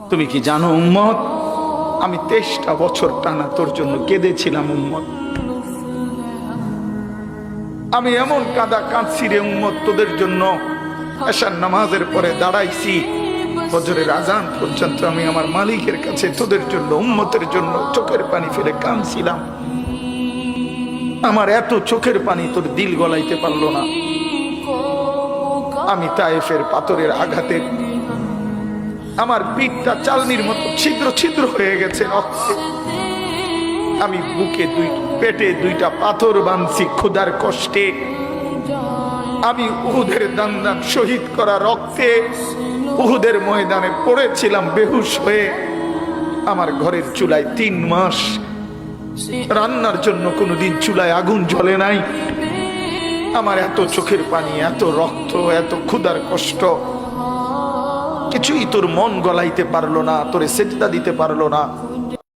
তুমি কি জানো উম্মত, আমি 23টা বছর টানা তোর জন্য কেঁদেছিলাম উম্মত। আমি এমন কাঁদা কাঁদছি রে উম্মত তোদের জন্য। এশার নামাজের পরে দাঁড়াইছি, ফজরের আজান পর্যন্ত আমি আমার মালিকের কাছে তোদের জন্য, উম্মতের জন্য চোখের পানি ফেলে কাঁদছিলাম। আমার এত চোখের পানি তোর দিল গলাইতে পারলো না। আমি তায়েফের পাথরের আঘাতে আমার পিঠটা চালনির মতো ছিদ্র ছিদ্র হয়ে গেছে রক্তে। আমি বুকে পেটে 2টা পাথর বাঁধছি ক্ষুধার কষ্টে। আমি উহুদের দান শহীদ করা রক্তে উহুদের ময়দানে পড়েছিলাম বেহুশ হয়ে। আমার ঘরের চুলায় 3 মাস রান্নার জন্য কোনোদিন চুলায় আগুন জ্বলে নাই। আমার এত চোখের পানি, এত রক্ত, এত ক্ষুধার কষ্ট, কিছুই তোর মন গলাইতে পারলো না, তোরে সেজদা দিতে পারলো না।